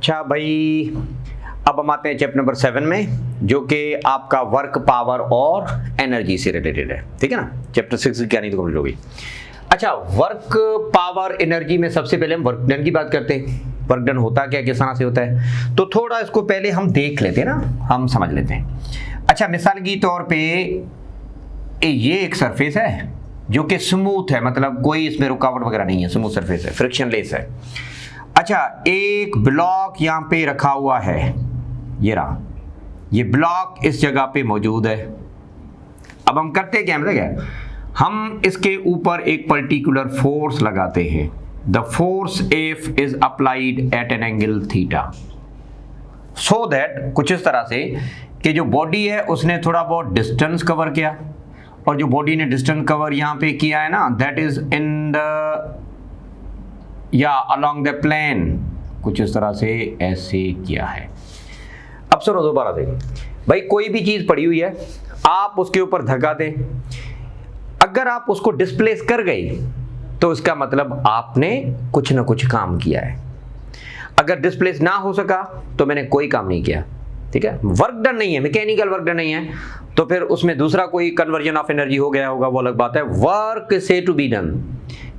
अच्छा भाई, अब हम आते हैं चैप्टर नंबर 7 में, जो कि आपका वर्क पावर और एनर्जी से रिलेटेड है। ठीक है ना, चैप्टर 6 की कहानी तो कंप्लीट हो गई। अच्छा, वर्क पावर एनर्जी में सबसे पहले हम वर्क डन की बात करते हैं। वर्क डन होता क्या, किस तरह से होता है, तो थोड़ा इसको पहले हम देख लेते हैं ना, हम समझ लेते हैं। अच्छा, मिसाल के तौर पे ये एक सरफेस है जो कि स्मूथ है, मतलब कोई इसमें रुकावट वगैरह नहीं है, स्मूथ सरफेस है, फ्रिक्शनलेस है। अच्छा, एक ब्लॉक यहाँ पे रखा हुआ है, ये रहा, ये ब्लॉक इस जगह पे मौजूद है। अब हम करते क्या, मतलब क्या, हम इसके ऊपर एक पर्टिकुलर फोर्स लगाते हैं। The force F is applied at an angle theta, so that कुछ इस तरह से कि जो बॉडी है उसने थोड़ा बहुत डिस्टेंस कवर किया, और जो बॉडी ने डिस्टेंस कवर यहाँ पे किया है ना, दैट इज इन द या अलोंग द प्लेन, कुछ इस तरह से ऐसे किया है। अब सुनो दोबारा से भाई, कोई भी चीज पड़ी हुई है, आप उसके ऊपर धक्का दें, अगर आप उसको डिस्प्लेस कर गई तो इसका मतलब आपने कुछ ना कुछ काम किया है। अगर डिस्प्लेस ना हो सका तो मैंने कोई काम नहीं किया। ठीक है, वर्क डन नहीं है, मैकेनिकल वर्क डन नहीं है, तो फिर उसमें दूसरा कोई कन्वर्जन ऑफ एनर्जी हो गया होगा, वो अलग बात है। वर्क से to be done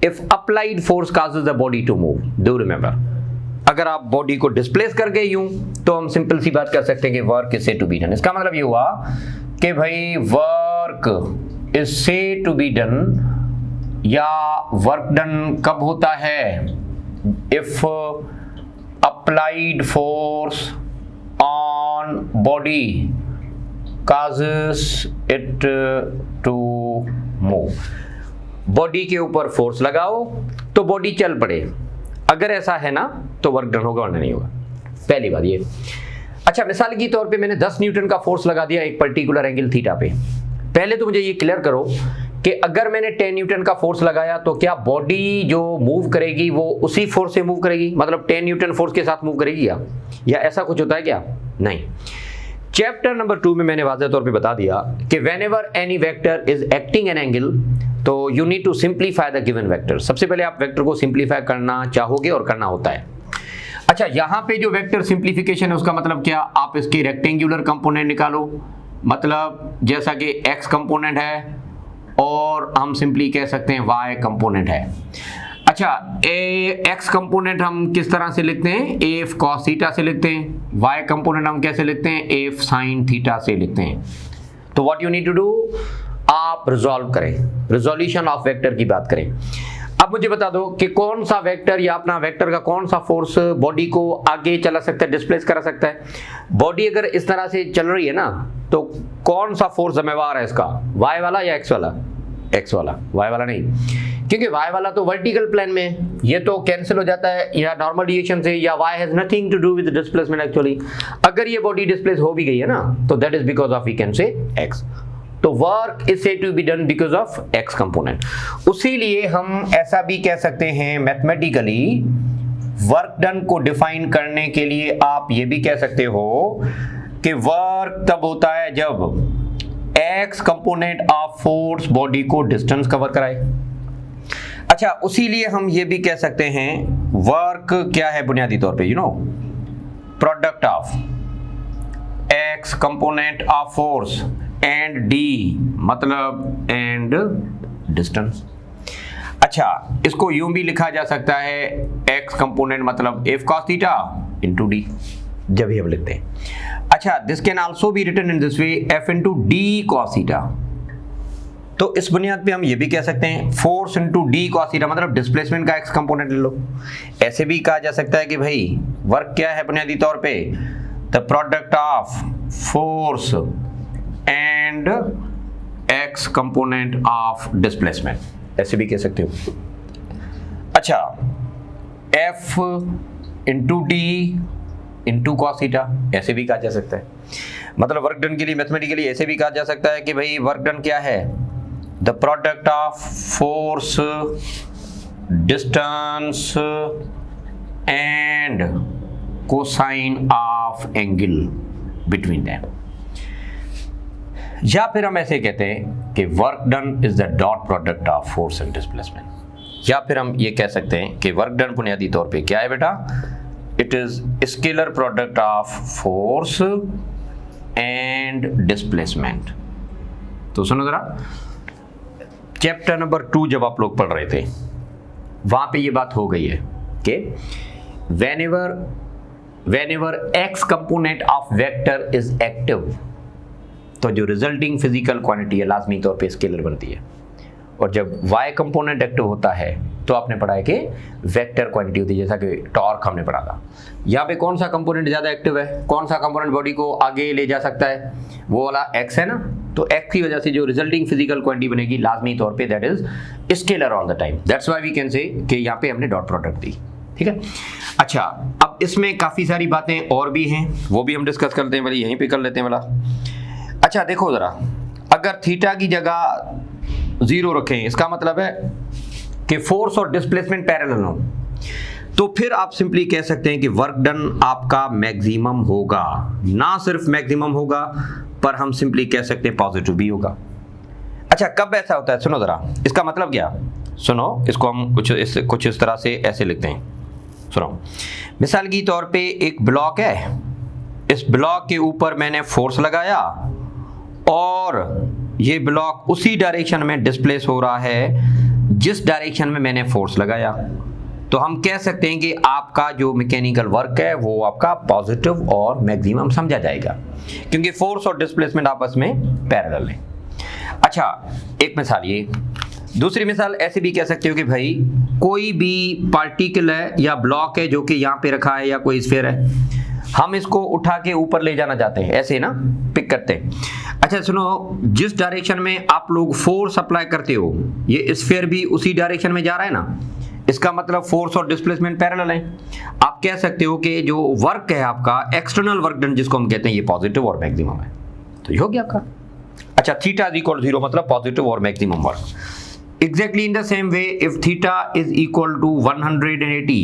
if applied force causes the body to move, do remember. अगर आप बॉडी को डिस्प्लेस कर गए यूं, तो हम सिंपल सी बात कर सकते हैं कि work is said to be done. इसका मतलब ये हुआ कि भाई work is said to be done, या वर्क डन कब होता है, if applied force on body causes it to move। Body के ऊपर फोर्स लगाओ तो बॉडी चल पड़े, अगर ऐसा है ना तो वर्क डन होगा वरना नहीं होगा। पहली बात ये। अच्छा, मिसाल के तौर पे मैंने 10 न्यूटन का फोर्स लगा दिया एक पर्टिकुलर एंगल थीटा पे। पहले तो मुझे ये क्लियर करो कि अगर मैंने 10 न्यूटन का फोर्स लगाया तो क्या बॉडी जो मूव करेगी वो उसी फोर्स से मूव करेगी, मतलब 10 न्यूटन फोर्स के साथ मूव करेगी या ऐसा कुछ होता है क्या? नहीं। चैप्टर नंबर 2 में मैंने वाज़ेह तौर पे बता दिया कि whenever any vector is acting an angle, तो you need to simplify the given vector. सबसे पहले आप वेक्टर को सिंप्लीफाई करना चाहोगे और करना होता है। अच्छा, यहां पे जो वेक्टर सिंप्लीफिकेशन है उसका मतलब क्या, आप इसके रेक्टेंगुलर कंपोनेंट निकालो, मतलब जैसा कि एक्स कंपोनेंट है और हम सिंपली कह सकते हैं वाई कंपोनेंट है। अच्छा, एक्स कंपोनेंट हम किस तरह से लिखते हैं, एफ कॉस थीटा से लिखते हैं। वाई कंपोनेंट हम कैसे लिखते हैं, एफ साइन थीटा से लिखते हैं। तो what you need to do, आप रिजॉल्व करें, रिजोल्यूशन ऑफ वेक्टर की बात करें। अब मुझे बता दो कि कौन सा वेक्टर या अपना वेक्टर का कौन सा फोर्स बॉडी को आगे चला सकता है, डिस्प्लेस करा सकता है। बॉडी अगर इस तरह से चल रही है ना, तो कौन सा फोर्स जिम्मेवार है इसका, वाई वाला या एक्स वाला? एक्स वाला, वाई वाला नहीं, क्योंकि वाई वाला तो वर्टिकल प्लेन में है, ये तो कैंसिल हो जाता है या नॉर्मल डिरेक्शन से, या Y has nothing to do with displacement actually. अगर ये बॉडी डिस्प्लेस हो भी गई है ना, तो that is because of we can say x. तो work is said to be done because of x component. उसीलिए हम ऐसा भी कह सकते हैं मैथमेटिकली, वर्क डन को डिफाइन करने के लिए आप ये भी कह सकते हो कि वर्क तब होता है जब x component of force body को डिस्टेंस कवर कराए। अच्छा, उसीलिए हम ये भी कह सकते हैं वर्क क्या है बुनियादी तौर पे, you know, product of x component of force and D, मतलब एंड डिस्टेंस। अच्छा, इसको यूं भी लिखा जा सकता है, एक्स कंपोनेंट मतलब F cos theta into D, जब भी हम लिखते हैं। अच्छा, this can also be written in this way, F into D cos theta. तो इस बुनियाद पे हम ये भी कह सकते हैं force into D cos theta, मतलब डिस्प्लेसमेंट का एक्स कंपोनेंट ले लो। ऐसे भी कहा जा सकता है कि भाई वर्क क्या है बुनियादी तौर पे, the product of force and x component of displacement, ऐसे भी कह सकते हो। अच्छा, F into D into cos theta, ऐसे भी कहा जा सकता है। मतलब वर्क डन के लिए मैथमेटिकली ऐसे भी कहा जा सकता है कि भाई वर्क डन क्या है, the product of force, distance and cosine of angle between them. या फिर हम ऐसे कहते हैं कि work done is the dot product of force and displacement. या फिर हम ये कह सकते हैं कि वर्क डन बुनियादी तौर पे क्या है बेटा, it is scalar product of force and displacement. तो सुनो जरा, चैप्टर नंबर 2 जब आप लोग पढ़ रहे थे वहां पे ये बात हो गई है कि whenever x component of vector is active, तो जो रिजल्टिंग फिजिकल क्वांटिटी है लाजमी तौर पे स्केलर बनती है, और जब y कंपोनेंट एक्टिव होता है तो आपने पढ़ा है कि वेक्टर क्वांटिटी होती है, जैसा कि टॉर्क हमने पढ़ा था। यहाँ पे कौन सा कंपोनेंट ज़्यादा एक्टिव है, कौन सा कंपोनेंट बॉडी को आगे ले जा सकता है, वो वाला x है ना। तो x की वजह से जो रिजल्टिंग फिजिकल क्वांटिटी बनेगी लाजमी तौर पे that is scalar all the time. That's why we can say कि यहाँ पे हमने डॉट प्रोडक्ट दी, ठीक है। अच्छा, अब इसमें काफ़ी सारी बातें और भी हैं, वो भी हम डिस्कस करते हैं, भले यहीं पे कर लेते हैं वाला। अच्छा देखो ज़रा, अगर थीटा की जगह 0 रखें, इसका मतलब है कि फोर्स और डिस्प्लेसमेंट पैरेलल हो, तो फिर आप सिंपली कह सकते हैं कि वर्क डन आपका मैक्सिमम होगा। ना सिर्फ मैक्सिमम होगा, पर हम सिंपली कह सकते हैं पॉजिटिव भी होगा। अच्छा, कब ऐसा होता है, सुनो ज़रा, इसका मतलब क्या, सुनो, इसको हम कुछ इस तरह से ऐसे लिखते हैं। सुनो, मिसाल की तौर पे एक ब्लॉक है, इस ब्लॉक के ऊपर मैंने फोर्स लगाया और ये ब्लॉक उसी डायरेक्शन में डिस्प्लेस हो रहा है जिस डायरेक्शन में मैंने फोर्स लगाया। तो हम कह सकते हैं कि आपका जो मैकेनिकल वर्क है वो आपका पॉजिटिव और मैक्सिमम समझा जाएगा, क्योंकि फोर्स और डिस्प्लेसमेंट आपस में पैरेलल है। अच्छा, एक मिसाल ये, दूसरी मिसाल ऐसे भी कह सकते हो कि भाई कोई भी पार्टिकल है या ब्लॉक है जो कि यहाँ पे रखा है, या कोई स्फीयर है, हम इसको उठा के ऊपर ले जाना चाहते हैं, ऐसे ना पिक करते हैं। अच्छा सुनो, जिस डायरेक्शन में आप लोग फोर्स अप्लाई करते हो, ये स्फीयर भी उसी डायरेक्शन में जा रहा है ना, इसका मतलब फोर्स और डिस्प्लेसमेंट पैरेलल है। आप कह सकते हो कि जो वर्क है आपका एक्सटर्नल वर्क डन, जिसको हम कहते हैं, ये पॉजिटिव और मैक्सिमम है। तो ये हो गया आपका। अच्छा, थीटा इज इक्वल 0 मतलब पॉजिटिव और maximum work. Exactly in the same way, if theta is equal to 180,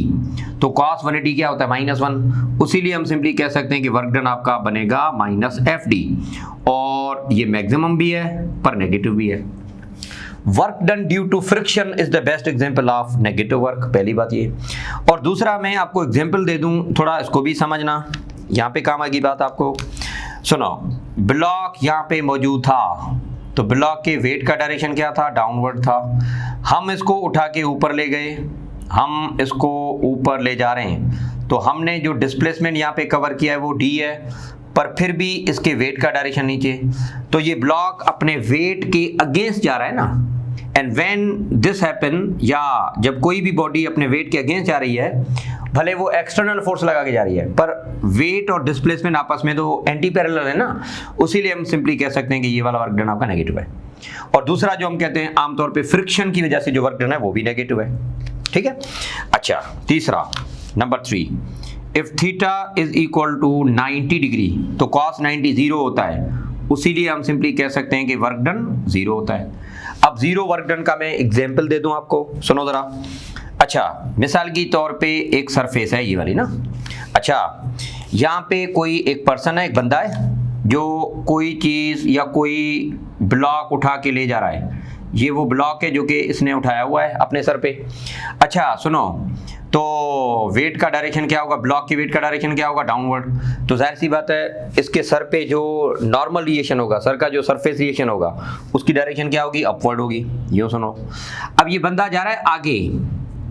तो cos 180 क्या होता है, -1। उसीलिए हम सिंपली कह सकते हैं कि वर्क डन आपका बनेगा -FD, और ये मैक्सिमम भी है पर नेगेटिव भी है। Work done due to friction is the best example of negative work, पहली बात ये। और दूसरा, मैं आपको एग्जांपल दे दूं, थोड़ा इसको भी समझना, यहाँ पे काम आएगी बात आपको। सुनो, ब्लॉक यहाँ पे मौजूद था, तो ब्लॉक के वेट का डायरेक्शन क्या था, डाउनवर्ड था। हम इसको उठा के ऊपर ले गए, हम इसको ऊपर ले जा रहे हैं, तो हमने जो डिस्प्लेसमेंट यहाँ पे कवर किया है वो D है, पर फिर भी इसके वेट का डायरेक्शन नीचे, तो ये ब्लॉक अपने वेट के अगेंस्ट जा रहा है ना। एंड व्हेन दिस हैपन, या जब कोई भी बॉडी अपने वेट के अगेंस्ट जा रही है, भले वो एक्सटर्नल फोर्स लगा के जा रही है, पर वेट और डिस्प्लेसमेंट आपस में तो एंटी पैरेलल है ना, उसीलिए हम सिंपली कह सकते हैं कि ये वाला वर्क डन आपका नेगेटिव है। और दूसरा जो हम कहते हैं आमतौर पे फ्रिक्शन की वजह से जो वर्क डन है वो भी नेगेटिव है, ठीक है। अच्छा, तीसरा, number 3, if theta is equal to 90 degree, तो cos 90 0 होता है, उसीलिए हम सिंपली कह सकते हैं कि वर्क डन 0 होता है। अब 0 वर्क डन का मैं एग्जाम्पल दे दूं आपको, सुनो जरा। अच्छा, मिसाल की तौर पे एक सरफेस है ये वाली ना। अच्छा, यहाँ पे कोई एक पर्सन है, एक बंदा है, जो कोई चीज़ या कोई ब्लॉक उठा के ले जा रहा है। ये वो ब्लॉक है जो कि इसने उठाया हुआ है अपने सर पे। अच्छा सुनो, तो वेट का डायरेक्शन क्या होगा, ब्लॉक की वेट का डायरेक्शन क्या होगा, डाउनवर्ड। तो जाहिर सी बात है, इसके सर पे जो नॉर्मल रिएक्शन होगा, सर का जो सरफेस रिएक्शन होगा, उसकी डायरेक्शन क्या होगी, अपवर्ड होगी। ये सुनो, अब ये बंदा जा रहा है आगे,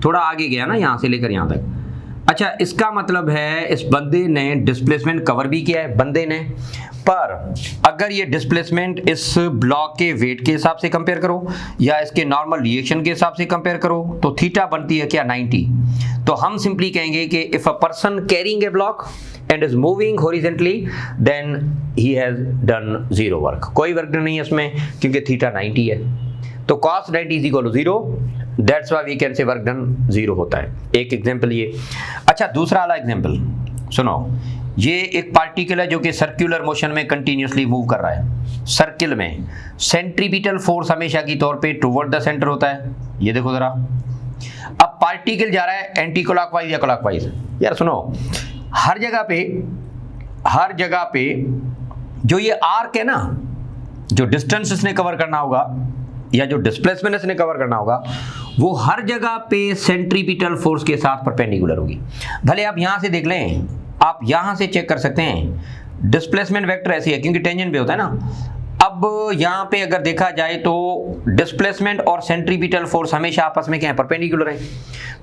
थोड़ा आगे गया ना, यहाँ से लेकर यहाँ तक। अच्छा, इसका मतलब है इस बंदे ने डिस्प्लेसमेंट कवर भी किया है, बंदे ने, पर अगर ये डिस्प्लेसमेंट इस ब्लॉक के वेट के हिसाब से कंपेयर करो या इसके नॉर्मल रिएक्शन के हिसाब से कंपेयर करो, तो थीटा बनती है क्या, 90। तो हम सिंपली कहेंगे कि if a person carrying a block and is moving horizontally, then he has done 0 work. कोई वर्क नहीं है इसमें, क्योंकि थीटा 90 है। तो cos 90 is equal to 0, that's why we can say work done 0 होता है। एक एग्जांपल ये। अच्छा, दूसरा वाला एग्जांपल सुनो, ये एक पार्टिकल है जो कि सर्कुलर मोशन में कंटिन्यूसली मूव कर रहा है। सर्किल में सेंट्रीपिटल फोर्स हमेशा की तौर पे टुवर्ड द सेंटर होता है। ये देखो जरा, अब पार्टिकल जा रहा है एंटी क्लॉकवाइज या क्लॉकवाइज। यार सुनो, हर जगह पे जो ये आर्क है ना, जो डिस्टेंस इसने कवर करना होगा, या जो डिस्प्लेसमेंट इसने कवर करना होगा वो हर जगह पे सेंट्रीपिटल फोर्स के साथ परपेंडिकुलर होगी। भले आप यहां से देख लें, आप यहां से चेक कर सकते हैं डिस्प्लेसमेंट वेक्टर ऐसी है क्योंकि टेंजेंट पे होता है ना। अब यहां पे अगर देखा जाए तो डिस्प्लेसमेंट और सेंट्रीपिटल फोर्स हमेशा आपस में क्या है, परपेंडिकुलर है।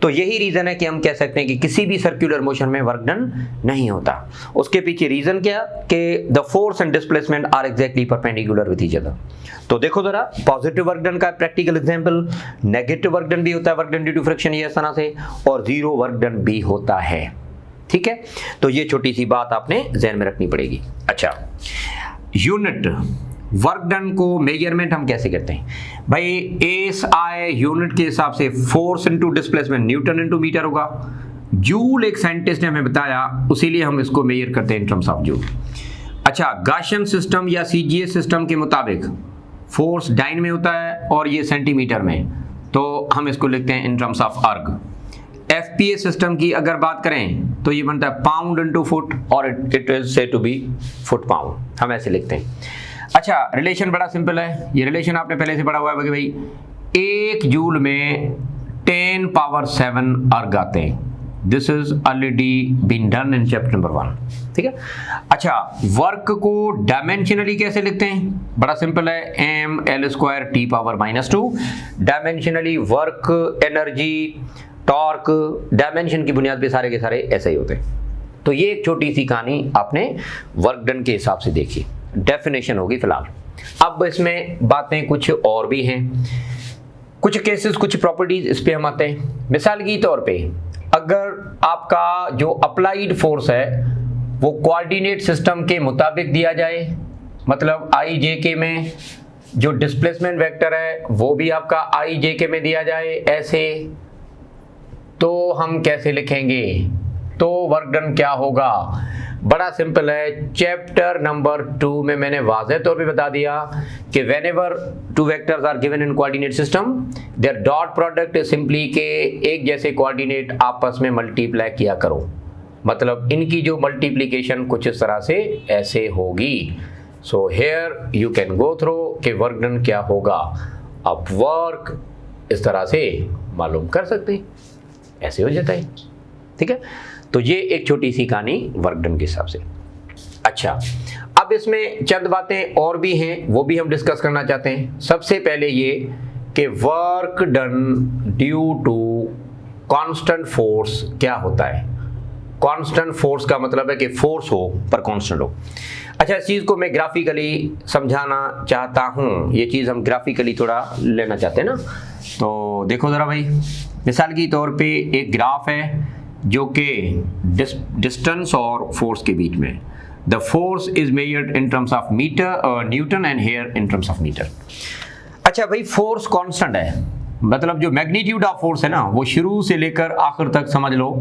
तो यही रीजन है कि हम कह सकते हैं कि किसी भी सर्कुलर मोशन में वर्क डन नहीं होता। उसके पीछे रीजन क्या कि the force and displacement are exactly perpendicular with each other. तो देखो जरा, पॉजिटिव वर्क डन का practical example, negative work done भी होता है, work done due to friction ये इस तरह से, और जीरो वर्क डन भी होता है। ठीक है, तो ये छोटी सी बात आपने ध्यान में रखनी पड़ेगी। अच्छा, यूनिट वर्क डन को मेजरमेंट हम कैसे करते हैं भाई? एसआई यूनिट के हिसाब से force into displacement newton into metre होगा। जूल एक साइंटिस्ट ने हमें बताया, उसीलिए हम इसको मेजर करते हैं इन टर्म्स ऑफ जूल। अच्छा, गॉसियन सिस्टम या सीजीएस सिस्टम के मुताबिक फोर्स डाइन में होता है और ये सेंटीमीटर में, तो हम इसको लिखते हैं इन टर्म्स ऑफ अर्ग। एफपीए सिस्टम की अगर बात करें तो ये बनता है पाउंड इनटू फुट और it is said to B foot pound, हम ऐसे लिखते हैं। अच्छा, रिलेशन बड़ा सिंपल है, ये रिलेशन आपने पहले से पढ़ा हुआ है कि भाई 1 जूल में 10 पावर 7 अर्ग आते हैं। This is already been done in chapter number 1। ठीक है। अच्छा, वर्क को डायमेंशनली कैसे लिखते हैं? बड़ा सिंपल है, M L square T power -2। Dimensionally work, energy, torque, dimension की बुनियाद पे सारे के सारे ऐसे ही होते हैं। तो ये एक छोटी सी कहानी आपने वर्क डन के हिसाब से देखी, डेफिनेशन होगी फिलहाल। अब इसमें बातें कुछ और भी हैं, कुछ केसेस, कुछ प्रॉपर्टीज, इस पे हम आते हैं। मिसाल की तौर पे अगर आपका जो अप्लाइड फोर्स है वो कोऑर्डिनेट सिस्टम के मुताबिक दिया जाए, मतलब आई जे के में जो डिस्प्लेसमेंट वेक्टर है वो भी आपका आई जे के में दिया जाए ऐसे, तो हम कैसे लिखेंगे? तो वर्क डन क्या होगा? बड़ा सिंपल है, चैप्टर नंबर 2 में मैंने वाज़ेह तौर पे बता दिया कि whenever two vectors are given in coordinate system their dot product is simply के एक जैसे कोऑर्डिनेट आपस में मल्टीप्लाई किया करो, मतलब इनकी जो मल्टीप्लिकेशन कुछ इस तरह से ऐसे होगी। So here you can go through कि वर्क डन क्या होगा। अब वर्क इस तरह से मालूम कर सकते हैं, ऐसे हो जाता है। ठीक है, तो ये एक छोटी सी कहानी वर्क डन के हिसाब से। अच्छा, अब इसमें चंद बातें और भी हैं, वो भी हम डिस्कस करना चाहते हैं। सबसे पहले ये कि work done due to constant force क्या होता है? कांस्टेंट फोर्स का मतलब है कि फोर्स हो पर कांस्टेंट हो। अच्छा, इस चीज़ को मैं ग्राफिकली समझाना चाहता हूँ, ये चीज़ हम ग्राफिकली थोड़ा लेना चाहते हैं ना। तो देखो ज़रा भाई, मिसाल की तौर पे एक ग्राफ है जो कि डिस्टेंस और फोर्स के बीच में, the force is measured in terms of metre newton and here in terms of metre. अच्छा भाई, फोर्स कांस्टेंट है, मतलब जो मैग्नीट्यूड ऑफ फोर्स है ना वो शुरू से लेकर आखिर तक समझ लो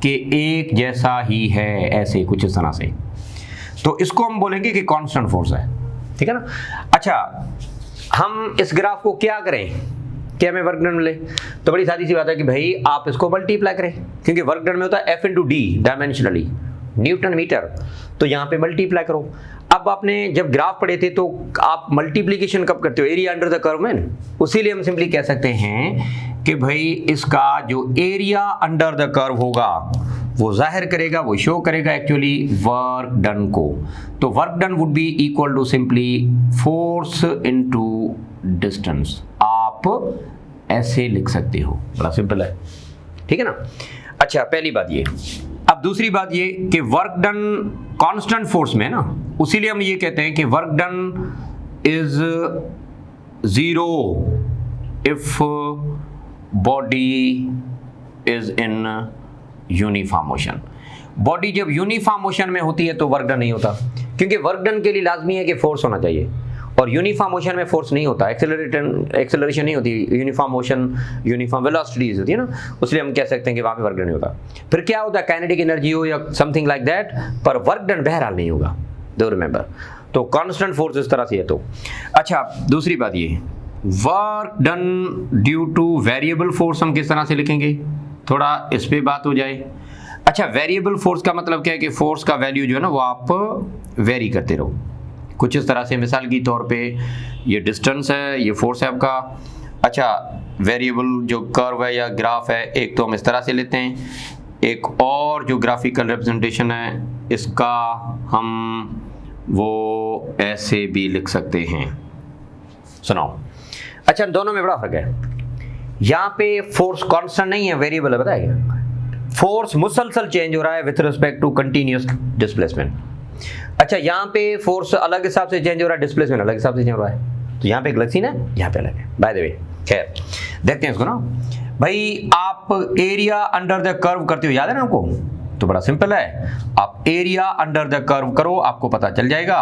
कि एक जैसा ही है, ऐसे कुछ इस तरह से। तो इसको हम बोलेंगे कि कांस्टेंट फोर्स है। ठीक है ना। अच्छा, हम इस ग्राफ को क्या करें कि हमें वर्क डन मिले? तो बड़ी सादी सी बात है कि भाई आप इसको मल्टीप्लाई करें, क्योंकि वर्क डन में होता है F into D dimensionally, newton metre, तो यहाँ पे मल्टीप्लाई करो। अब आपने जब ग्राफ पढ़े थे तो आप मल्टीप्लीकेशन कब करते हो? एरिया अंडर द कर्व में। उसीलिए हम सिंपली कह सकते हैं कि भाई इसका जो एरिया अंडर द कर्व होगा वो जाहिर करेगा, वो शो करेगा एक्चुअली वर्क डन को। तो work done would be equal to simply force into distance. आप ऐसे लिख सकते हो, बड़ा सिंपल है। ठीक है ना। अच्छा, पहली बात ये। अब दूसरी बात ये कि वर्क डन कांस्टेंट फोर्स में ना, उसीलिए हम ये कहते हैं कि work done is 0 if body is in uniform motion. Body जब यूनिफॉर्म मोशन में होती है तो वर्क डन नहीं होता, क्योंकि वर्क डन के लिए लाजमी है कि फोर्स होना चाहिए, और यूनिफॉर्म मोशन में फोर्स नहीं होता, एक्सेलरेशन नहीं होती, यूनिफॉर्म मोशन यूनिफॉर्म वेलोसिटीज होती है ना, इसलिए हम कह सकते हैं कि वहाँ पे वर्क डन नहीं होता। फिर क्या होता है, काइनेटिक एनर्जी हो या समथिंग लाइक दैट, पर वर्क डन बहरहाल नहीं होगा। डू रिमेंबर, तो कांस्टेंट फोर्स इस तरह से है। तो अच्छा, दूसरी बात ये, work done due two variable force हम किस तरह से लिखेंगे, थोड़ा इस पे बात हो जाए। अच्छा, वेरिएबल फोर्स का मतलब क्या है कि फोर्स का वैल्यू जो है ना वो आप वेरी करते रहो, कुछ इस तरह से, मिसाल की तौर पे ये डिस्टेंस है, ये फोर्स है आपका। अच्छा, वेरिएबल जो कर्व है या ग्राफ है, एक तो हम इस तरह से लेते हैं, एक और जो ग्राफिकल रिप्रेजेंटेशन है इसका हम वो ऐसे भी लिख सकते हैं। सुनाओ। अच्छा, दोनों में बड़ा फर्क है। यहाँ पे फोर्स कांस्टेंट नहीं है, वेरिएबल है, बताइए। फोर्स मुसलसल चेंज हो रहा है with respect to continuous displacement. अच्छा, यहाँ पे फोर्स अलग हिसाब से चेंज हो रहा है, डिस्प्लेसमेंट अलग हिसाब से चेंज हो रहा है। तो यहाँ पे एक अलग सीन है, यहाँ पे अलग है। बाय द वे, खैर देखते हैं इसको ना। भाई आप एरिया अंडर द कर्व करते हो, याद है ना आपको? तो बड़ा सिंपल है, आप एरिया अंडर द कर्व करो, आपको पता चल जाएगा।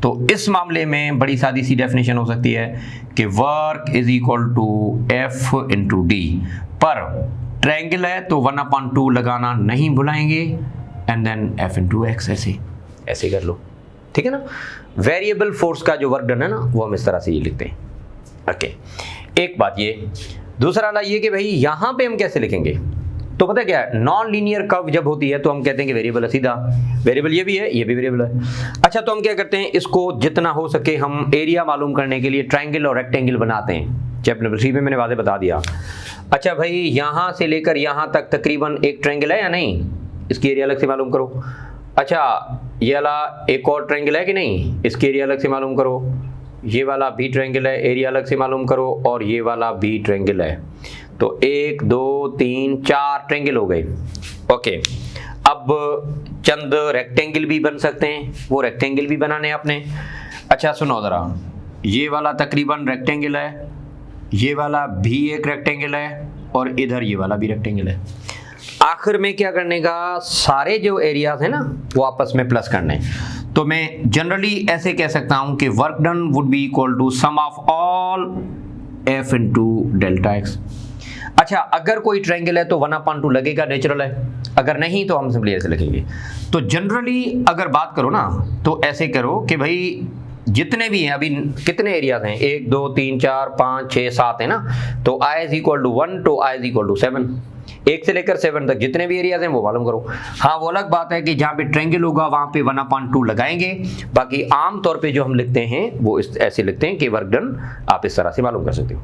तो इस मामले में बड़ी सादी सी डेफिनेशन हो सकती है कि work is equal to f into d. पर ट्रायंगल है तो 1/2 लगाना नहीं भुलाएंगे, and then f into x, ऐसे कर लो, ठीक है ना। वेरिएबल फोर्स का जो वर्क डन है ना, वो हम इस तरह से ये लिखते हैं। ओके, एक बात ये। दूसरा वाला ये कि भाई यहाँ पे हम कैसे लिखेंगे? तो पता क्या है, नॉन लीनियर कर्व जब होती है तो हम कहते हैं कि वेरिएबल है सीधा, वेरिएबल ये भी है, ये भी वेरिएबल है। अच्छा, तो हम क्या करते हैं, इसको जितना हो सके हम एरिया मालूम करने के लिए ट्रायंगल और रेक्टेंगल बनाते हैं। चैप्टर नंबर 3 में मैंने वादे बता दिया। अच्छा भाई, यहाँ से लेकर यहाँ तक तकरीबन एक ट्रायंगल है या नहीं, इसकी एरिया अलग से मालूम करो। अच्छा, ये वाला एक और ट्रायंगल है कि नहीं, इसकी एरिया अलग से मालूम करो। ये वाला भी ट्रायंगल है, एरिया अलग से मालूम करो। और ये वाला भी ट्रायंगल है। तो 1 2 3 4 ट्रायंगल हो गए। ओके, अब चंद रेक्टेंगल भी बन सकते हैं, वो रेक्टेंगल भी बनाने आपने। अच्छा सुनो ज़रा, ये वाला तकरीबन रेक्टेंगल है, ये वाला भी एक रेक्टेंगल है, और इधर ये वाला भी रेक्टेंगल है। आखिर में क्या करने का, सारे जो एरियाज हैं ना वो आपस में प्लस करने। तो मैं जनरली ऐसे कह सकता हूं कि work done would be equal to sum of all F into delta X. अच्छा, अगर कोई ट्रायंगल है तो 1/2 लगेगा, नेचुरल है। अगर नहीं तो हम सिंपली ऐसे लिखेंगे। तो जनरली अगर बात करो ना तो ऐसे करो कि भाई जितने भी हैं, अभी कितने एरियाज हैं, 1 2 3 4 5 6 7 है ना। तो i इज इक्वल टू 1 तो i इज इक्वल टू 7। 1 से लेकर 7 तक जितने भी एरियाज हैं वो मालूम करो। हाँ, वो अलग बात है कि जहाँ पे ट्रायंगल होगा वहाँ पे 1/2 लगाएंगे। बाकी आम तौर पे जो हम लिखते हैं वो ऐसे लिखते हैं कि वर्क डन आप इस तरह से मालूम कर सकते हो।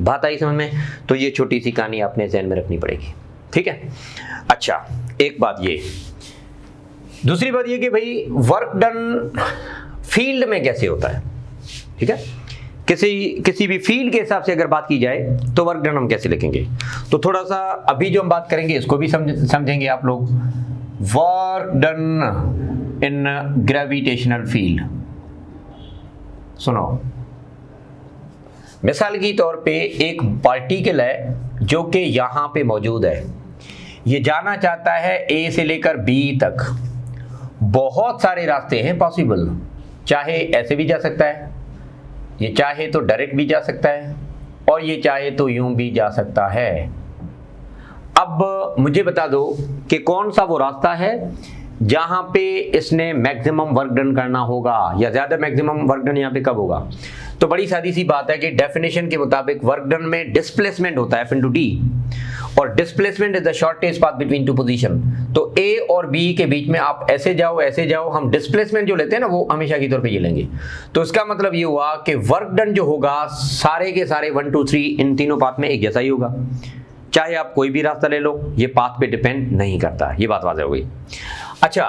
बात आई समझ में? तो ये छोटी सी कहानी आपने ज़हन में रखनी पड़ेगी, ठीक है। अच्छा, एक बात ये। दूसरी बात ये कि भाई वर्क डन फील्ड में कैसे होता है, ठीक है। किसी भी फील्ड के हिसाब से अगर बात की जाए तो वर्क डन हम कैसे लिखेंगे, तो थोड़ा सा अभी जो हम बात करेंगे इसको भी समझेंगे आप लोग। Work done in gravitational field. सुनो, मिसाल की तौर पे एक पार्टिकल है जो कि यहाँ पे मौजूद है, ये जाना चाहता है ए से लेकर बी तक। बहुत सारे रास्ते हैं पॉसिबल, चाहे ऐसे भी जा सकता है, ये चाहे तो डायरेक्ट भी जा सकता है, और ये चाहे तो यूं भी जा सकता है। अब मुझे बता दो कि कौन सा वो रास्ता है जहां पे इसने मैक्सिमम वर्क डन करना होगा, या ज्यादा मैक्सिमम वर्क डन यहाँ पे कब होगा। तो बड़ी सादी सी बात है कि डेफिनेशन के मुताबिक वर्क डन में डिस्प्लेसमेंट होता है F/d, और displacement is the shortest path between two position. तो A और B के बीच में आप ऐसे जाओ, हम डिस्प्लेसमेंट जो लेते हैं ना वो हमेशा की तौर पे ये लेंगे। तो इसका मतलब ये हुआ कि वर्क डन जो होगा सारे के सारे 1 2 3 इन तीनों पाथ में एक जैसा ही होगा, चाहे आप कोई भी रास्ता ले लो, ये पाथ पे डिपेंड नहीं करता। ये बात वाज़ेह हो गई। अच्छा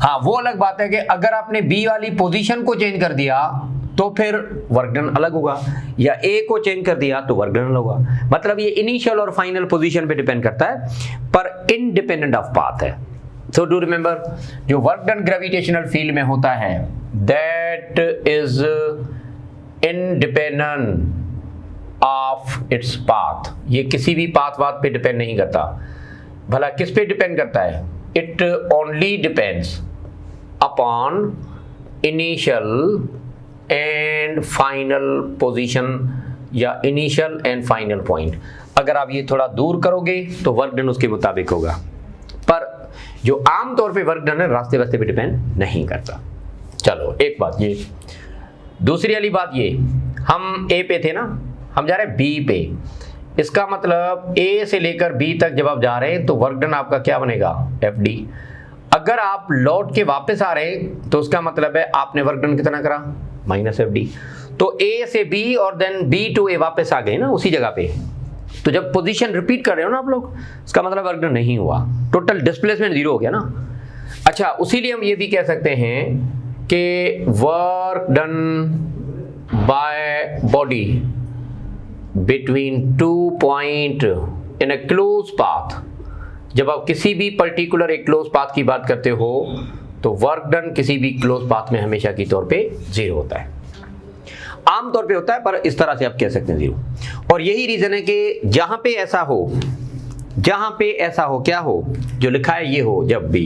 हाँ, वो अलग बात है कि अगर आपने B वाली पोजीशन को चेंज कर दिया तो फिर वर्क डन अलग होगा, या A को चेंज कर दिया तो वर्क डन अलग होगा। मतलब ये इनिशियल और फाइनल पोजीशन पे डिपेंड करता है, पर इंडिपेंडेंट ऑफ पाथ है। सो डू रिमेंबर, जो वर्क डन ग्रेविटेशनल फील्ड में होता है that is independent of its path. ये किसी भी पाथ पे डिपेंड नहीं करता। भला किस पे डिपेंड करता है? It only depends upon initial and final position, या इनिशियल एंड फाइनल पॉइंट। अगर आप ये थोड़ा दूर करोगे तो वर्क डन उसके मुताबिक होगा, पर जो आम तौर पे वर्क डन है रास्ते पे डिपेंड नहीं करता। चलो एक बात ये। दूसरी वाली बात ये, हम A पे थे ना, हम जा रहे हैं B पे। इसका मतलब A से लेकर B तक जब आप जा रहे हैं तो वर्क डन आपका क्या बनेगा? FD। अगर आप लौट के वापस आ रहे तो उसका मतलब है आपने वर्क डन कितना करा, -FD। तो A से B और देन B to A वापस आ गए ना उसी जगह पे। तो जब पोजीशन रिपीट कर रहे हो ना आप लोग, इसका मतलब वर्क डन नहीं हुआ, टोटल डिस्प्लेसमेंट 0 हो गया ना। अच्छा, उसीलिए हम ये भी कह सकते हैं कि work done by body between 2 point in a close path. जब आप किसी भी पर्टिकुलर एक क्लोज पाथ की बात करते हो तो वर्क डन किसी भी क्लोज पाथ में हमेशा की तौर पे 0 होता है, आमतौर पे होता है, पर इस तरह से आप कह सकते हैं 0। और यही रीजन है कि जहां पे ऐसा हो, क्या हो, जो लिखा है ये हो जब भी,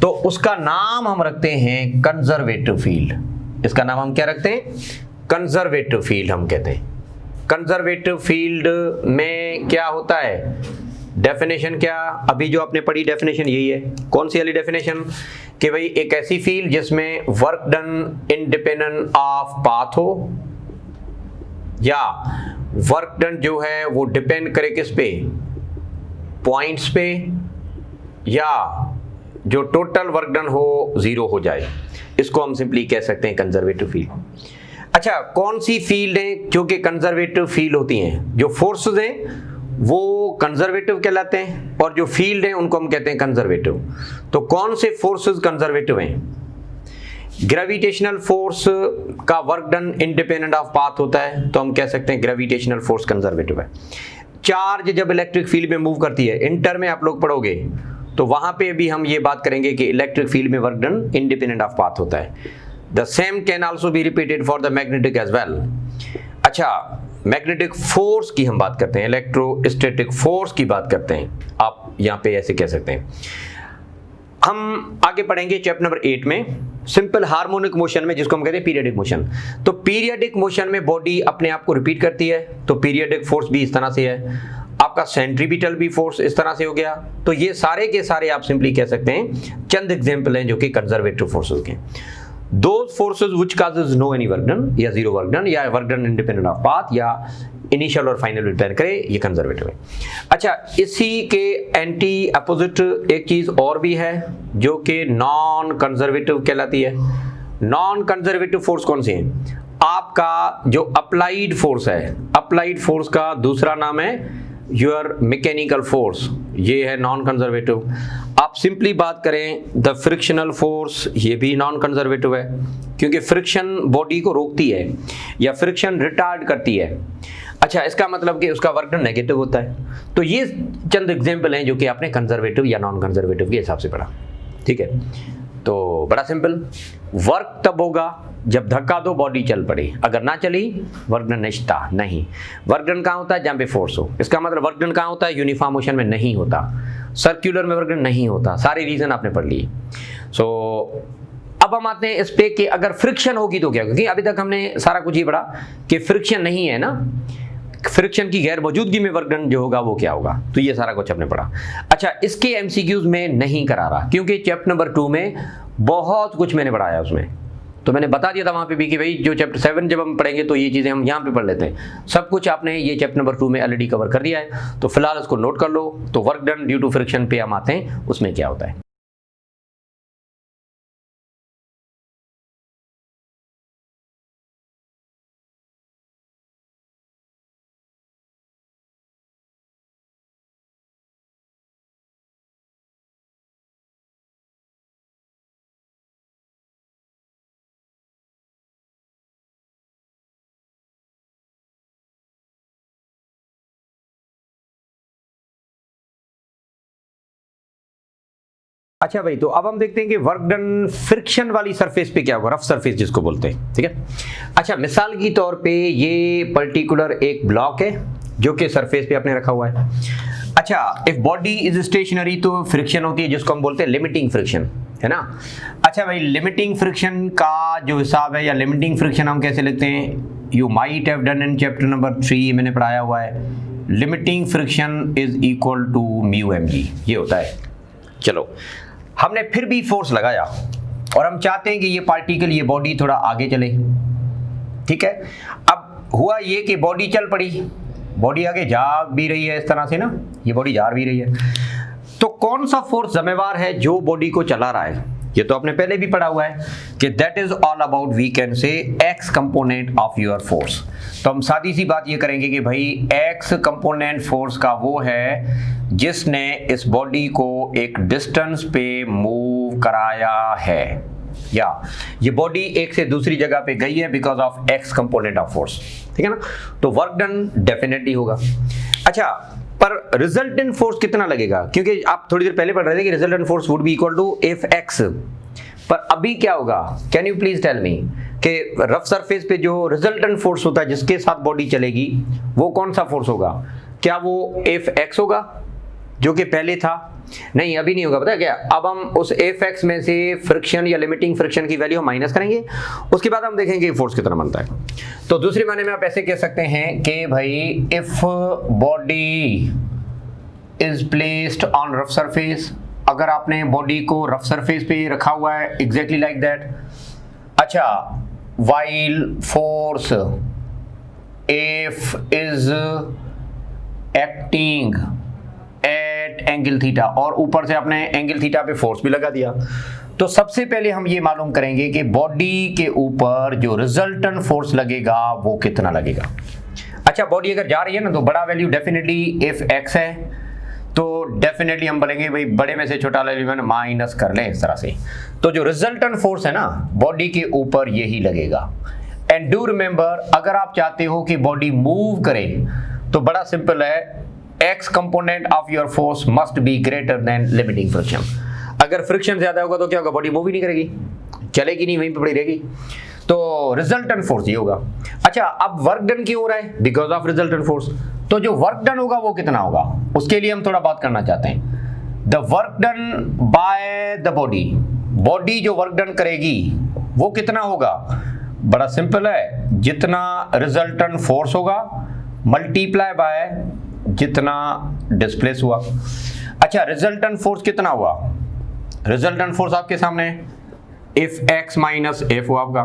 तो उसका नाम हम रखते हैं कंजर्वेटिव फील्ड। इसका नाम हम क्या रखते हैं, कंजर्वेटिव फील्ड हम कहते हैं। कंजर्वेटिव फील्ड में क्या होता है, डेफिनेशन क्या, अभी जो आपने पढ़ी डेफिनेशन यही है। कौन सी वाली डेफिनेशन, कि भाई एक ऐसी फील्ड जिसमें work done independent of path हो, या वर्क डन जो है वो डिपेंड करे किस पे, पॉइंट्स पे, या जो टोटल वर्क डन हो 0 हो जाए। इसको हम सिंपली कह सकते हैं कंजर्वेटिव फील्ड। अच्छा, कौन सी फील्ड है जो कि कंजर्वेटिव फील्ड होती हैं, जो फोर्सेस हैं वो कंजर्वेटिव कहलाते हैं और जो फील्ड है उनको हम कहते हैं कंजर्वेटिव। तो कौन से फोर्सेस कंजर्वेटिव हैं, ग्रेविटेशनल फोर्स का work done independent of path होता है तो हम कह सकते हैं ग्रेविटेशनल फोर्स कंजर्वेटिव है। चार्ज जब इलेक्ट्रिक फील्ड में मूव करती है, इंटर में आप लोग पढ़ोगे तो वहां पे भी हम ये बात करेंगे कि इलेक्ट्रिक फील्ड में work done independent of path होता है। The same can also be repeated for the magnetic as well. अच्छा, मैग्नेटिक फोर्स की हम बात करते हैं, इलेक्ट्रोस्टैटिक फोर्स की बात करते हैं, आप यहां पे ऐसे कह सकते हैं। हम आगे पढ़ेंगे चैप्टर नंबर 8 में सिंपल हार्मोनिक मोशन में, जिसको हम कहते हैं पीरियडिक मोशन। तो पीरियडिक मोशन में बॉडी अपने आप को रिपीट करती है, तो पीरियडिक फोर्स भी इस तरह से है। आपका सेंट्रीपिटल भी फोर्स इस तरह से हो गया। तो ये सारे के सारे आप सिंपली कह सकते हैं चंद एग्जाम्पल हैं जो कि कंजर्वेटिव फोर्सेस के। Those forces which causes no any work done, या zero work done, या work done independent of path, या इनिशियल और फाइनल डिपेंड करे, ये कंजर्वेटिव है। अच्छा, इसी के एंटी अपोजिट एक चीज और भी है जो कि नॉन कंजर्वेटिव कहलाती है। नॉन कंजर्वेटिव फोर्स कौन सी है, आपका जो अप्लाइड फोर्स है, अप्लाइड फोर्स का दूसरा नाम है योर मैकेनिकल फोर्स, ये है नॉन कंजर्वेटिव। आप सिंपली बात करें द फ्रिक्शनल फोर्स, ये भी नॉन कंजर्वेटिव है क्योंकि फ्रिक्शन बॉडी को रोकती है या फ्रिक्शन रिटार्ड करती है। अच्छा, इसका मतलब कि उसका वर्क डन नेगेटिव होता है। तो ये चंद एग्जाम्पल हैं जो कि आपने कंजर्वेटिव या नॉन कंजर्वेटिव के हिसाब से पढ़ा। ठीक है, तो बड़ा सिंपल, वर्क तब होगा जब धक्का दो बॉडी चल पड़े, अगर ना चली वर्क डन नहीं। वर्क डन कहाँ होता है, जहाँ पे फोर्स हो। इसका मतलब वर्क डन कहाँ होता है, यूनिफॉर्म मोशन में नहीं होता, सर्कुलर में वर्क डन नहीं होता। सारे रीजन आपने पढ़ लिए। सो अब हम आते हैं इस पे कि अगर फ्रिक्शन होगी तो क्या, क्योंकि अभी तक हमने सारा कुछ ही पढ़ा कि फ्रिक्शन नहीं है ना, फ्रिक्शन की गैर मौजूदगी में वर्क डन जो होगा वो क्या होगा, तो ये सारा कुछ हमने पढ़ा। अच्छा, इसके एमसीक्यूज में नहीं करा रहा क्योंकि चैप्टर नंबर 2 में बहुत कुछ मैंने पढ़ाया उसमें। तो मैंने बता दिया था वहां पे भी कि भाई जो चैप्टर 7 जब हम पढ़ेंगे तो ये चीजें हम यहाँ पे पढ़ लेते हैं। सब कुछ आपने ये चैप्टर नंबर 2 में ऑलरेडी कवर कर दिया है, तो फिलहाल इसको नोट कर लो। तो work done due to friction पे हम आते हैं, उसमें क्या होता है। अच्छा भाई, तो अब हम देखते हैं कि वर्क डन फ्रिक्शन वाली सरफेस पे क्या होगा, रफ सरफेस जिसको बोलते हैं। ठीक है, अच्छा मिसाल की तौर पे ये पर्टिकुलर एक ब्लॉक है जो कि सरफेस पे आपने रखा हुआ है। अच्छा, इफ बॉडी इज स्टेशनरी तो फ्रिक्शन होती है जिसको हम बोलते हैं लिमिटिंग फ्रिक्शन, है ना। अच्छा भाई, लिमिटिंग फ्रिक्शन का जो हिसाब है या लिमिटिंग फ्रिक्शन हम कैसे लिखते हैं, you might have done in chapter number 3, मैंने पढ़ाया हुआ है। Limiting friction is equal to mu M G, ये होता है। चलो, हमने फिर भी फोर्स लगाया और हम चाहते हैं कि ये पार्टिकल, ये बॉडी थोड़ा आगे चले। ठीक है, अब हुआ ये कि बॉडी चल पड़ी, बॉडी आगे जा भी रही है इस तरह से ना, ये बॉडी जा भी रही है। तो कौन सा फोर्स जिम्मेवार है जो बॉडी को चला रहा है? ये तो आपने पहले भी पढ़ा हुआ है कि that is all about, we can say x component of your force. तो हम सादी सी बात ये करेंगे कि भाई एक्स कंपोनेंट फोर्स का वो है जिसने इस बॉडी को एक डिस्टेंस पे मूव कराया है, या ये बॉडी एक से दूसरी जगह पे गई है because of x component of force, ठीक है ना। तो वर्क डन डेफिनेटली होगा। अच्छा, पर रिजल्टेंट फोर्स कितना लगेगा? क्योंकि आप थोड़ी देर पहले पढ़ रहे थे कि resultant force would be equal to F x, पर अभी क्या होगा? Can you please tell me कि रफ सरफेस पे जो रिजल्टेंट फोर्स होता है जिसके साथ बॉडी चलेगी वो कौन सा फोर्स होगा? क्या वो एफ एक्स होगा जो कि पहले था? नहीं, अभी नहीं होगा। पता है क्या, अब हम उस एफ एक्स में से फ्रिक्शन या लिमिटिंग फ्रिक्शन की वैल्यू माइनस करेंगे, उसके बाद हम देखेंगे फोर्स कितना बनता है। तो दूसरे मायने में आप ऐसे कह सकते हैं कि भाई if body is placed on rough surface, अगर आपने बॉडी को रफ सरफेस पे रखा हुआ है एग्जैक्टली लाइक दैट। अच्छा, while force F is acting at angle theta, और ऊपर से आपने एंगल थीटा पे फोर्स भी लगा दिया। तो सबसे पहले हम ये मालूम करेंगे कि बॉडी के ऊपर जो रिजल्टेंट फोर्स लगेगा वो कितना लगेगा। अच्छा, बॉडी अगर जा रही है ना तो बड़ा वैल्यू डेफिनेटली एफ एक्स है, तो डेफिनेटली हम बोलेंगे भाई बड़े में से छोटा वैल्यू में माइनस कर लें इस तरह से। तो जो रिजल्टेंट फोर्स है ना बॉडी के ऊपर यही लगेगा। एंड डू रिमेंबर, अगर आप चाहते हो कि बॉडी मूव करे तो बड़ा सिंपल है, X component of your force must be greater than limiting friction. अगर फ्रिक्शन ज्यादा होगा तो क्या होगा? बॉडी मूव ही नहीं करेगी, चलेगी नहीं, वहीं पे पड़ी रहेगी। तो रिजल्टेंट फोर्स ये होगा। अच्छा, अब वर्क डन क्यों हो रहा है? Because of resultant force. तो जो वर्क डन होगा वो कितना होगा, उसके लिए हम थोड़ा बात करना चाहते हैं। The work done by the body, body जो वर्क डन करेगी वो कितना होगा? बड़ा सिंपल है, जितना रिजल्टेंट फोर्स होगा मल्टीप्लाई बाय जितना डिस्प्लेस हुआ। अच्छा, रिजल्टेंट फोर्स कितना हुआ? रिजल्टेंट फोर्स आपके सामने एफ एक्स माइनस एफ हुआ आपका,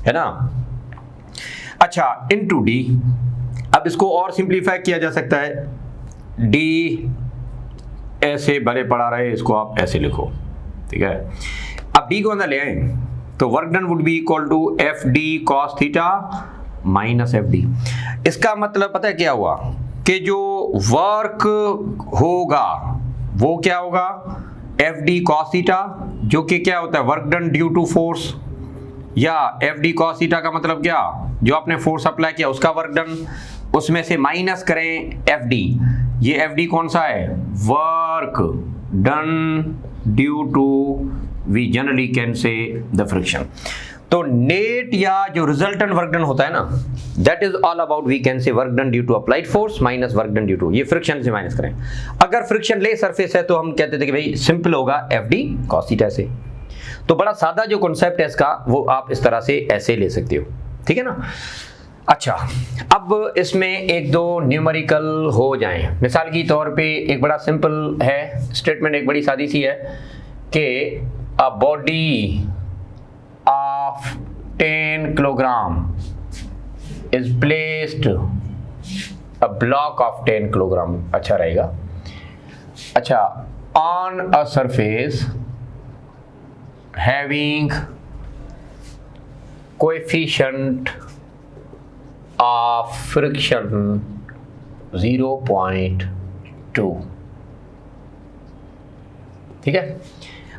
है ना। अच्छा, इनटू डी। अब इसको और सिंप्लीफाई किया जा सकता है, डी ऐसे भले पड़ा रहे, इसको आप ऐसे लिखो, ठीक है। अब डी को अंदर ले आए तो work done would be equal to F d cos theta minus F d. इसका मतलब पता है क्या हुआ कि जो वर्क होगा वो क्या होगा? एफ डी कॉस थीटा, जो कि क्या होता है? Work done due to force, या एफ डी कॉस थीटा का मतलब क्या? जो आपने फोर्स अप्लाई किया उसका वर्क डन, उसमें से माइनस करें एफ डी। ये एफ डी कौन सा है? Work done due to, we generally can say the friction. तो नेट या जो रिजल्टेंट वर्क डन होता है ना, that is all about, we can say work done due to applied force minus work done due to, ये friction से minus करें। अगर फ्रिक्शन ले सरफेस है तो हम कहते थे कि भाई सिंपल होगा एफ डी कॉस थीटा से। तो बड़ा सादा जो कॉन्सेप्ट है इसका वो आप इस तरह से ऐसे ले सकते हो, ठीक है ना। अच्छा, अब इसमें एक दो न्यूमेरिकल हो जाएं। मिसाल की तौर पे एक बड़ा सिंपल है स्टेटमेंट, एक बड़ी सादी सी है कि a body of 10 kilogram is placed, a block of 10 kilogram अच्छा रहेगा। अच्छा, on a surface having coefficient of friction 0.2, ठीक है।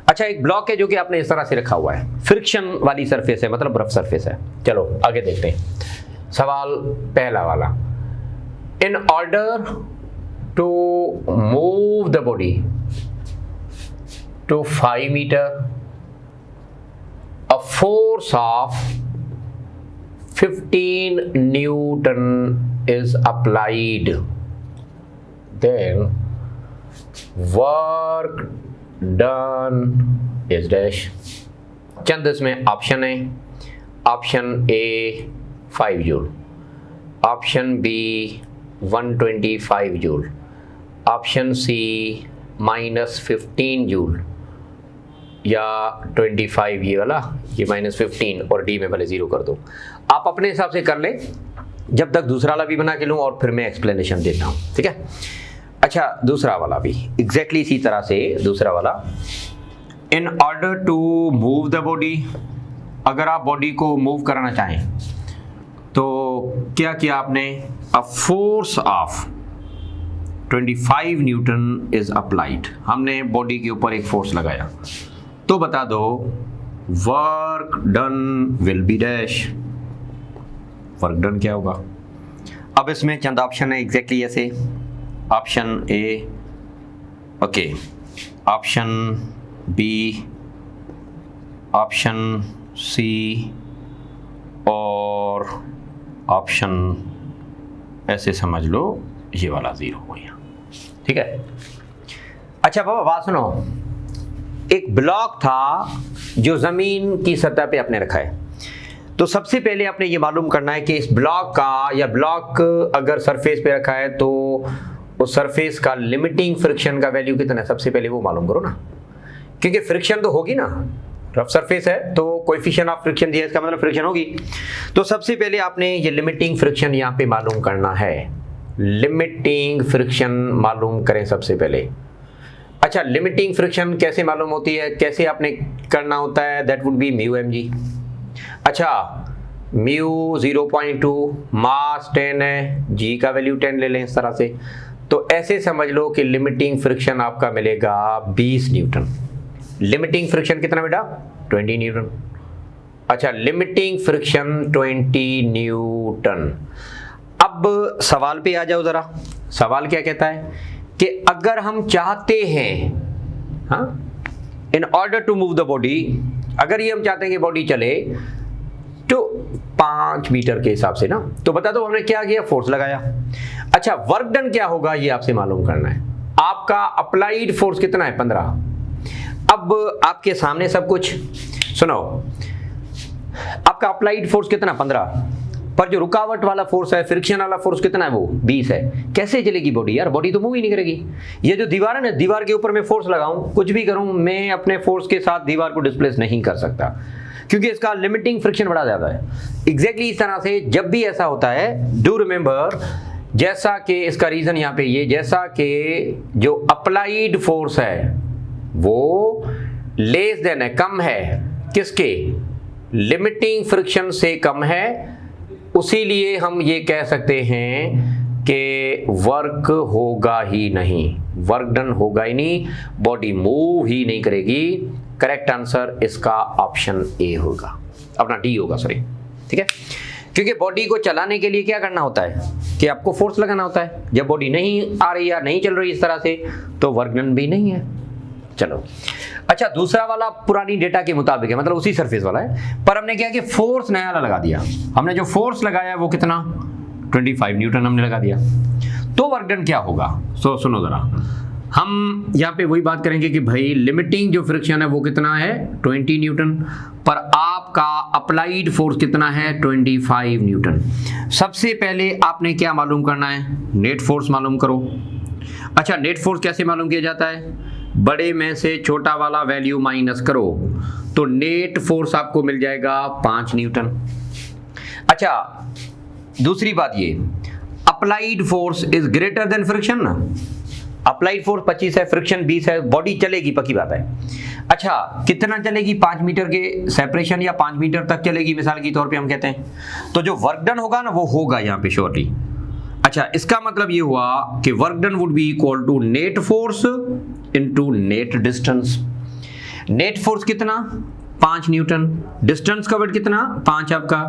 अच्छा, एक ब्लॉक है जो कि आपने इस तरह से रखा हुआ है, फ्रिक्शन वाली सरफेस है, मतलब रफ सरफेस है। चलो आगे देखते हैं। सवाल पहला वाला, in order to move the body to 5 metre, a force of 15 newton is applied, then work done is dash. चंद इसमें ऑप्शन है, option A 5 joule, option B 125 joule, option C -15 joule, या 25 ये वाला, ये -15, और डी में भले 0 कर दो। आप अपने हिसाब से कर लें जब तक दूसरा वाला भी बना के लूँ और फिर मैं एक्सप्लेनेशन देता हूँ, ठीक है। अच्छा दूसरा वाला भी एग्जैक्टली इसी तरह से दूसरा वाला, in order to move the body, अगर आप बॉडी को मूव कराना चाहें तो क्या किया आपने, a force of 25 newton is applied, हमने बॉडी के ऊपर एक फोर्स लगाया, तो बता दो work done will be dash, work done क्या होगा। अब इसमें चंद ऑप्शन है एग्जैक्टली ऐसे, option A, okay, option B, option C और ऑप्शन ऐसे समझ लो ये वाला 0 हो गया, ठीक है। अच्छा बाबा बात सुनो, एक ब्लॉक था जो जमीन की सतह पे आपने रखा है, तो सबसे पहले आपने ये मालूम करना है कि इस ब्लॉक का, या ब्लॉक अगर सरफेस पे रखा है तो उस सरफेस का लिमिटिंग फ्रिक्शन का वैल्यू कितना है, सबसे पहले वो मालूम करो ना, क्योंकि फ्रिक्शन तो होगी ना, रफ सरफेस है तो कोएफिशिएंट ऑफ फ्रिक्शन दिया, इसका मतलब फ्रिक्शन होगी। तो सबसे पहले आपने ये लिमिटिंग फ्रिक्शन यहाँ पे मालूम करना है, लिमिटिंग फ्रिक्शन मालूम करें सबसे पहले। अच्छा लिमिटिंग फ्रिक्शन कैसे मालूम होती है, कैसे आपने करना होता है, that would be mu mg। अच्छा म्यू 0.2, मास 10 है, g का वैल्यू 10 ले लें इस तरह से, तो ऐसे समझ लो कि लिमिटिंग फ्रिक्शन आपका मिलेगा 20 न्यूटन। लिमिटिंग फ्रिक्शन कितना बेटा, 20 न्यूटन। अच्छा लिमिटिंग फ्रिक्शन 20 न्यूटन। अब सवाल पे आ जाओ जरा, सवाल क्या कहता है कि अगर हम चाहते हैं, हाँ, in order to move the body, अगर ये हम चाहते हैं कि बॉडी चले तो 5 मीटर के हिसाब से ना, तो बता दो हमने क्या किया, फोर्स लगाया। अच्छा वर्क डन क्या होगा ये आपसे मालूम करना है, आपका अप्लाइड फोर्स कितना है, 15। अब आपके सामने सब कुछ सुनो, आपका अप्लाइड फोर्स कितना, 15, पर जो रुकावट वाला फोर्स है, फ्रिक्शन वाला फोर्स कितना है, वो 20 है। कैसे चलेगी बॉडी यार, बॉडी तो मूव ही नहीं करेगी। ये जो दीवार है ना, दीवार के ऊपर मैं फोर्स लगाऊं, कुछ भी करूं, मैं अपने फोर्स के साथ दीवार को डिस्प्लेस नहीं कर सकता, क्योंकि इसका लिमिटिंग फ्रिक्शन बड़ा ज्यादा है। एग्जैक्टली इस तरह से जब भी ऐसा होता है, डू रिमेंबर, जैसा कि इसका रीजन यहाँ पे ये, जैसा कि जो अप्लाइड फोर्स है वो लेस देन है, कम है, किसके, लिमिटिंग फ्रिक्शन से कम है, उसीलिए हम ये कह सकते हैं कि वर्क होगा ही नहीं, वर्क डन होगा ही नहीं, बॉडी मूव ही नहीं करेगी। करेक्ट आंसर इसका ऑप्शन ए होगा, अपना डी होगा, सॉरी, ठीक है। क्योंकि बॉडी को चलाने के लिए क्या करना होता है कि आपको फोर्स लगाना होता है, जब बॉडी नहीं आ रही या नहीं चल रही इस तरह से, तो वर्क डन भी नहीं है। चलो अच्छा दूसरा वाला पुरानी डेटा के मुताबिक है, मतलब उसी सरफेस वाला है, पर हमने क्या कि फोर्स नया वाला लगा दिया, हमने जो फोर्स लगाया वो कितना, 25 न्यूटन हमने लगा दिया, तो वर्क डन क्या होगा। सो सुनो जरा, हम यहाँ पे वही बात करेंगे कि भाई लिमिटिंग जो फ्रिक्शन है वो कितना है, 20 न्यूटन, पर आपका अप्लाइड फोर्स कितना है, 25 न्यूटन। सबसे पहले आपने क्या मालूम करना है, नेट फोर्स मालूम करो। अच्छा नेट फोर्स कैसे मालूम किया जाता है, बड़े में से छोटा वाला वैल्यू माइनस करो, तो नेट फोर्स आपको मिल जाएगा 5 न्यूटन। अच्छा दूसरी बात ये, applied force is greater than friction ना, अप्लाइड फोर्स 25 है, फ्रिक्शन 20 है, बॉडी चलेगी, पक्की बात है। अच्छा कितना चलेगी, 5 मीटर के सेपरेशन या 5 मीटर तक चलेगी मिसाल के तौर पे हम कहते हैं, तो जो वर्क डन होगा ना वो होगा यहाँ पे श्योरली। अच्छा इसका मतलब ये हुआ कि work done would be equal to net force into net distance. Net force कितना, 5 न्यूटन, डिस्टेंस कवर्ड कितना, 5 आपका,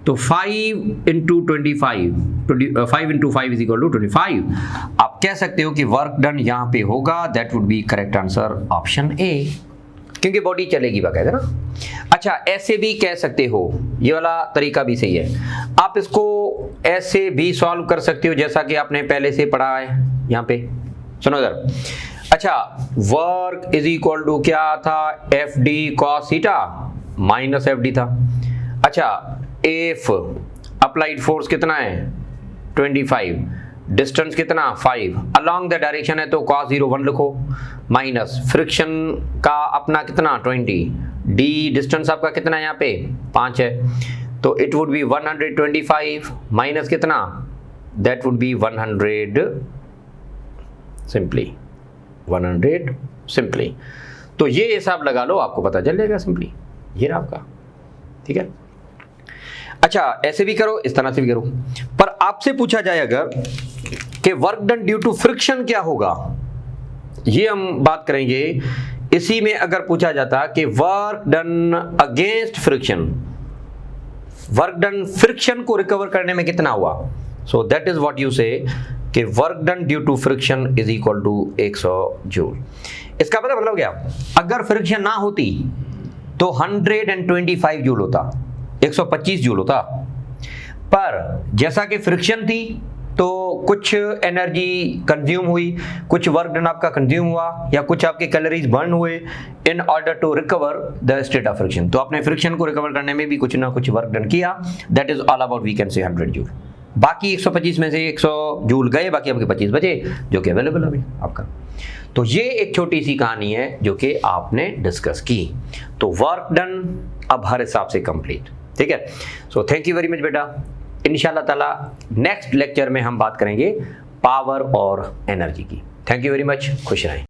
तो 5 into 25, 5 into 5 is equal to 25। आप कह सकते हो कि वर्क डन यहाँ पे होगा, that would be correct answer option A, क्योंकि बॉडी चलेगी बाकायदा ना। अच्छा ऐसे भी कह सकते हो, ये वाला तरीका भी सही है, आप इसको ऐसे भी सॉल्व कर सकते हो जैसा कि आपने पहले से पढ़ा है यहाँ पे, सुनो इधर। अच्छा वर्क इज इक्वल टू क्या था, F d cos theta minus F D था। अच्छा एफ अप्लाइड फोर्स कितना है, 25, डिस्टेंस कितना, 5, अलोंग द डायरेक्शन है तो cos 0 1 लिखो, माइनस फ्रिक्शन का अपना कितना 20, डी डिस्टेंस आपका कितना है यहाँ पे 5 है, तो इट वुड बी 125 माइनस कितना, that would be 100, simply 100 simply. तो ये हिसाब लगा लो, आपको पता चल जाएगा सिंपली, ये रहा आपका, ठीक है। अच्छा ऐसे भी करो, इस तरह से भी करो, पर आपसे पूछा जाए अगर कि work done due to friction क्या होगा, ये हम बात करेंगे। इसी में अगर पूछा जाता कि work done against friction, work done friction को रिकवर करने में कितना हुआ, so that is what you say कि work done due to friction is equal to 100 joule. इसका पता मतलब क्या, अगर फ्रिक्शन ना होती तो 125 जूल होता, 125 जूल होता, पर जैसा कि फ्रिक्शन थी तो कुछ एनर्जी कंज्यूम हुई, कुछ वर्क डन आपका कंज्यूम हुआ, या कुछ आपके कैलोरीज बर्न हुए in order to recover the state of friction. तो आपने फ्रिक्शन को रिकवर करने में भी कुछ ना कुछ वर्क डन किया, that is all about we can say 100 joule. बाकी 125 में से 100 जूल गए, बाकी आपके 25 बचे जो कि अवेलेबल अभी आपका। तो ये एक छोटी सी कहानी है जो कि आपने डिस्कस की। तो वर्क डन अब हर हिसाब से कंप्लीट, ठीक है। So thank you very much बेटा। इंशाल्लाह ताला नेक्स्ट लेक्चर में हम बात करेंगे पावर और एनर्जी की। थैंक यू वेरी मच, खुश रहें।